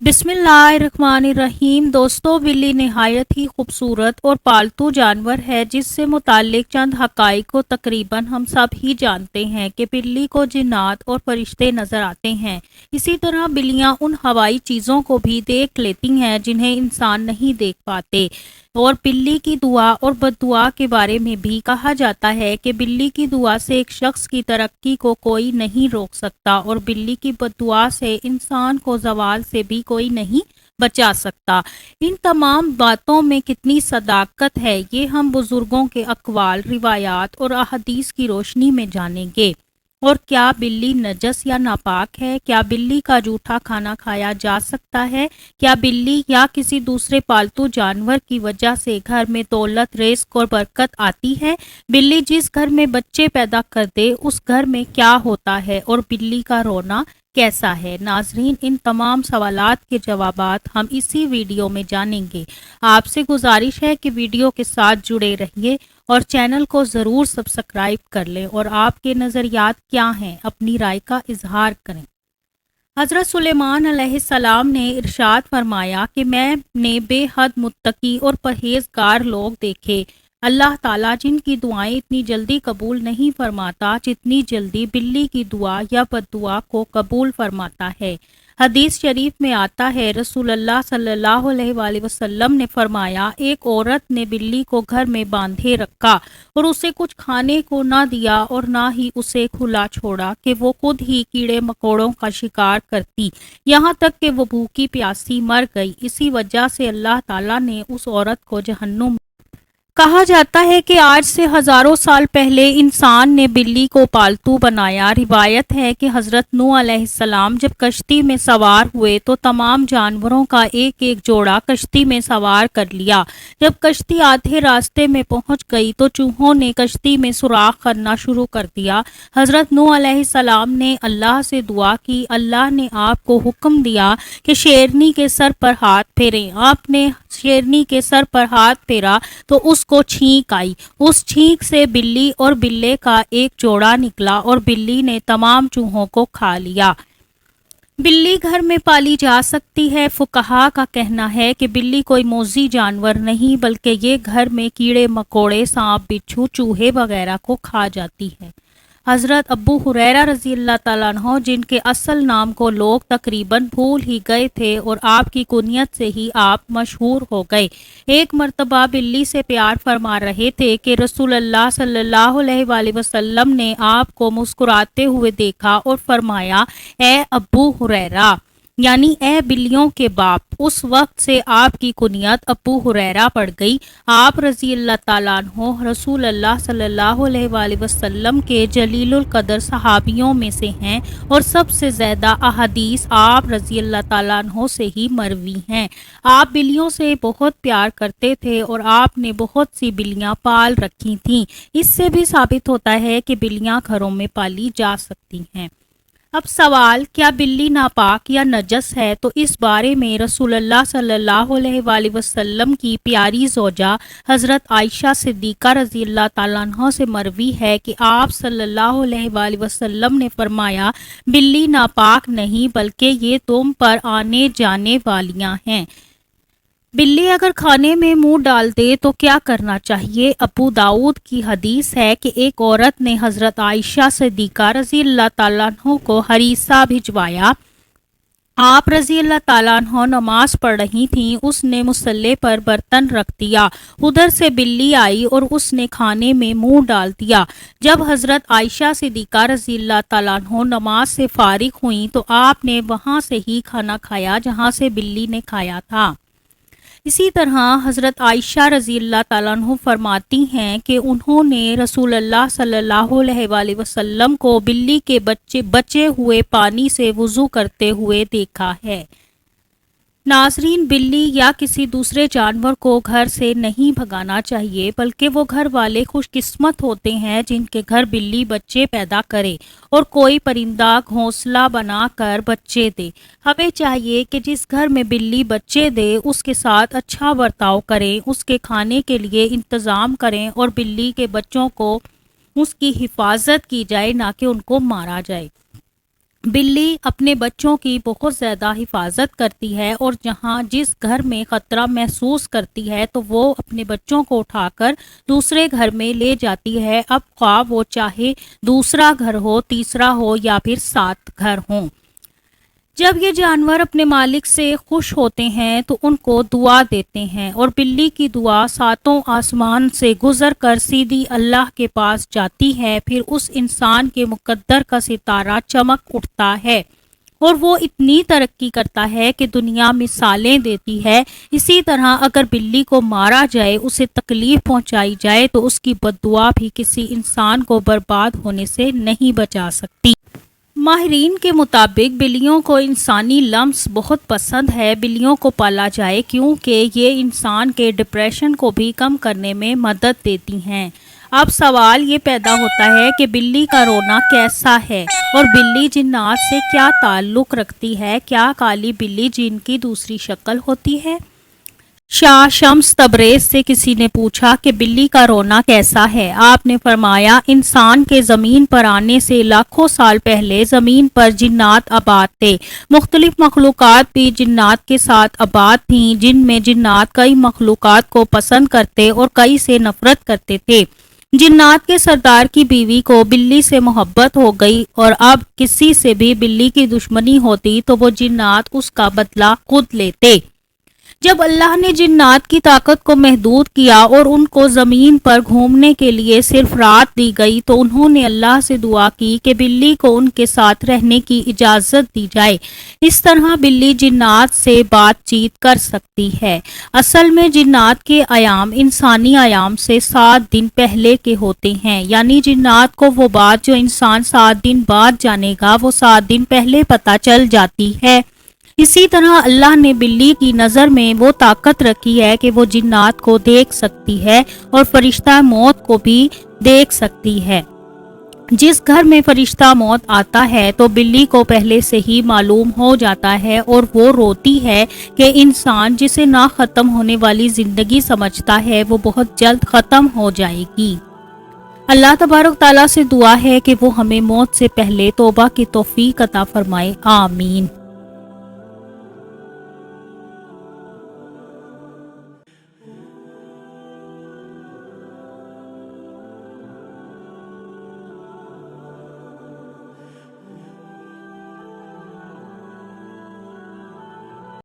बिस्मिल्लाहिर्रहमानिर्रहीम। दोस्तों, बिल्ली नहायत ही खूबसूरत और पालतू जानवर है जिससे मुताल्लिक चंद हक़ाइक़ को तकरीबन हम सब ही जानते हैं कि बिल्ली को जिन्नात और फरिश्ते नज़र आते हैं। इसी तरह बिल्लियाँ उन हवाई चीज़ों को भी देख लेती हैं जिन्हें इंसान नहीं देख पाते। और बिल्ली की दुआ और बद्दुआ के बारे में भी कहा जाता है कि बिल्ली की दुआ से एक शख्स की तरक्की को कोई नहीं रोक सकता और बिल्ली की बद्दुआ से इंसान को ज़वाल से भी कोई नहीं बचा सकता। इन तमाम बातों में कितनी सदाकत है, ये हम बुज़ुर्गों के अक़वाल, रिवायात और अहादीस की रोशनी में जानेंगे। और क्या बिल्ली नजस या नापाक है? क्या बिल्ली का जूठा खाना खाया जा सकता है? क्या बिल्ली या किसी दूसरे पालतू जानवर की वजह से घर में दौलत, रिज़्क़ और बरकत आती है? बिल्ली जिस घर में बच्चे पैदा कर दे उस घर में क्या होता है और बिल्ली का रोना कैसा है? नाज़रीन, इन तमाम सवालात के जवाबात हम इसी वीडियो में जानेंगे। आपसे गुजारिश है कि वीडियो के साथ जुड़े रहिए और चैनल को ज़रूर सब्सक्राइब कर लें और आपके नज़रियात क्या हैं, अपनी राय का इजहार करें। हज़रत सुलेमान अलैहिस्सलाम ने इरशाद फरमाया कि मैंने बेहद मुत्तकी और परहेज़गार लोग देखे। अल्लाह ताला जिनकी दुआएं इतनी जल्दी कबूल नहीं फरमाता जितनी जल्दी बिल्ली की दुआ या बद्दुआ को कबूल फरमाता है। हदीस शरीफ में आता है, रसूलुल्लाह सल्लल्लाहु अलैहि वसल्लम ने फरमाया, एक औरत ने बिल्ली को घर में बांधे रखा और उसे कुछ खाने को ना दिया और ना ही उसे खुला छोड़ा कि वो खुद ही कीड़े मकोड़ों का शिकार करती, यहाँ तक कि वो भूखी प्यासी मर गई। इसी वजह से अल्लाह ताला ने उस औरत को जहन्नुम। कहा जाता है कि आज से हज़ारों साल पहले इंसान ने बिल्ली को पालतू बनाया। रिवायत है कि हज़रत नूह अलैहिस्सलाम जब कश्ती में सवार हुए तो तमाम जानवरों का एक एक जोड़ा कश्ती में सवार कर लिया। जब कश्ती आधे रास्ते में पहुंच गई तो चूहों ने कश्ती में सुराख करना शुरू कर दिया। हज़रत नूह अलैहिस्सलाम ने अल्लाह से दुआ की। अल्लाह ने आपको हुक्म दिया कि शेरनी के सर पर हाथ फेरें। आपने शेरनी के सर पर हाथ फेरा तो उसको छींक आई। उस छींक से बिल्ली और बिल्ले का एक जोड़ा निकला और बिल्ली ने तमाम चूहों को खा लिया। बिल्ली घर में पाली जा सकती है। फुकहा का कहना है कि बिल्ली कोई मोज़ी जानवर नहीं बल्कि ये घर में कीड़े मकोड़े, सांप, बिच्छू, चूहे वगैरह को खा जाती है। हज़रत अबू हुरैरा रज़ी अल्लाह ताला अन्हु, जिनके असल नाम को लोग तकरीबन भूल ही गए थे और आपकी कुनियत से ही आप मशहूर हो गए, एक मर्तबा बिल्ली से प्यार फरमा रहे थे कि रसूलुल्लाह सल्लल्लाहु अलैहि वसल्लम ने आपको मुस्कुराते हुए देखा और फरमाया, ए अबू हुरैरा, यानी ए बिल्लियों के बाप। उस वक्त से आपकी कुनियत अबू हुरैरा पड़ गई। आप रज़ी अल्लाह ताला अन्हु रसूलुल्लाह सल्लल्लाहु अलैहि वसल्लम के जलीलुल कदर सहाबियों में से हैं और सबसे ज़्यादा अहादीस आप रज़ी अल्लाह ताला अन्हु से ही मरवी हैं। आप बिल्लियों से बहुत प्यार करते थे और आपने बहुत सी बिल्लियाँ पाल रखी थीं। इससे भी साबित होता है कि बिल्लियाँ घरों में पाली जा सकती हैं। अब सवाल, क्या बिल्ली नापाक या नजस है? तो इस बारे में रसूलुल्लाह सल्लल्लाहु अलैहि वसल्लम की प्यारी ज़ौजा हज़रत आयशा सिद्दीक़ा रज़ी अल्लाह ताला अन्हा से मरवी है कि आप सल्लल्लाहु अलैहि वसल्लम ने फरमाया, बिल्ली नापाक नहीं बल्कि ये तुम पर आने जाने वालियाँ हैं। बिल्ली अगर खाने में मुंह डाल दे तो क्या करना चाहिए? अबू दाऊद की हदीस है कि एक औरत ने हज़रत आयशा सिद्दीक़ा रज़ी अल्लाह ताला अन्हा को हरीसा भिजवाया। आप रज़ी अल्लाह ताला अन्हा नमाज पढ़ रही थीं। उसने मुसल्ले पर बर्तन रख दिया। उधर से बिल्ली आई और उसने खाने में मुंह डाल दिया। जब हज़रत आयशा सिद्दीक़ा रज़ी अल्लाह ताला अन्हा नमाज से फारिग हुई तो आपने वहाँ से ही खाना खाया जहाँ से बिल्ली ने खाया था। इसी तरह हज़रत आयशा रज़ी अल्लाह ताला अन्हा फरमाती हैं कि उन्होंने रसूलुल्लाह सल्लल्लाहु अलैहि वसल्लम को बिल्ली के बचे हुए पानी से वुज़ू करते हुए देखा है। नाज़रीन, बिल्ली या किसी दूसरे जानवर को घर से नहीं भगाना चाहिए बल्कि वो घर वाले खुशकिस्मत होते हैं जिनके घर बिल्ली बच्चे पैदा करे और कोई परिंदा घोंसला बनाकर बच्चे दे। हमें चाहिए कि जिस घर में बिल्ली बच्चे दे उसके साथ अच्छा बर्ताव करें, उसके खाने के लिए इंतज़ाम करें और बिल्ली के बच्चों को उसकी हिफाजत की जाए, ना कि उनको मारा जाए। بلی اپنے بچوں کی بہت زیادہ حفاظت کرتی ہے اور جس گھر میں خطرہ محسوس کرتی ہے تو وہ اپنے بچوں کو اٹھا کر دوسرے گھر میں لے جاتی ہے، اب خواہ وہ چاہے دوسرا گھر ہو، تیسرا ہو یا پھر 7 گھر ہوں۔ جب یہ جانور اپنے مالک سے خوش ہوتے ہیں تو ان کو دعا دیتے ہیں، اور بلی کی دعا 7 آسمان سے گزر کر سیدھی اللہ کے پاس جاتی ہے، پھر اس انسان کے مقدر کا ستارہ چمک اٹھتا ہے اور وہ اتنی ترقی کرتا ہے کہ دنیا مثالیں دیتی ہے۔ اسی طرح اگر بلی کو مارا جائے، اسے تکلیف پہنچائی جائے تو اس کی بد دعا بھی کسی انسان کو برباد ہونے سے نہیں بچا سکتی۔ ماہرین کے مطابق بلیوں کو انسانی لمس بہت پسند ہے۔ بلیوں کو پالا جائے کیونکہ یہ انسان کے ڈپریشن کو بھی کم کرنے میں مدد دیتی ہیں۔ اب سوال یہ پیدا ہوتا ہے کہ بلی کا رونا کیسا ہے اور بلی جنات سے کیا تعلق رکھتی ہے؟ کیا کالی بلی جن کی دوسری شکل ہوتی ہے؟ شاہ شمس تبریز سے کسی نے پوچھا کہ بلی کا رونا کیسا ہے؟ آپ نے فرمایا، انسان کے زمین پر آنے سے لاکھوں سال پہلے زمین پر جنات آباد تھے۔ مختلف مخلوقات بھی جنات کے ساتھ آباد تھیں، جن میں جنات کئی مخلوقات کو پسند کرتے اور کئی سے نفرت کرتے تھے۔ جنات کے سردار کی بیوی کو بلی سے محبت ہو گئی اور اب کسی سے بھی بلی کی دشمنی ہوتی تو وہ جنات اس کا بدلہ خود لیتے۔ جب اللہ نے جنات کی طاقت کو محدود کیا اور ان کو زمین پر گھومنے کے لیے صرف رات دی گئی تو انہوں نے اللہ سے دعا کی کہ بلی کو ان کے ساتھ رہنے کی اجازت دی جائے۔ اس طرح بلی جنات سے بات چیت کر سکتی ہے۔ اصل میں جنات کے ایام انسانی ایام سے 7 دن پہلے کے ہوتے ہیں، یعنی جنات کو وہ بات جو انسان 7 دن بعد جانے گا وہ 7 دن پہلے پتہ چل جاتی ہے۔ اسی طرح اللہ نے بلی کی نظر میں وہ طاقت رکھی ہے کہ وہ جنات کو دیکھ سکتی ہے اور فرشتہ موت کو بھی دیکھ سکتی ہے۔ جس گھر میں فرشتہ موت آتا ہے تو بلی کو پہلے سے ہی معلوم ہو جاتا ہے اور وہ روتی ہے کہ انسان جسے نہ ختم ہونے والی زندگی سمجھتا ہے وہ بہت جلد ختم ہو جائے گی۔ اللہ تبارک تعالیٰ سے دعا ہے کہ وہ ہمیں موت سے پہلے توبہ کی توفیق عطا فرمائے، آمین۔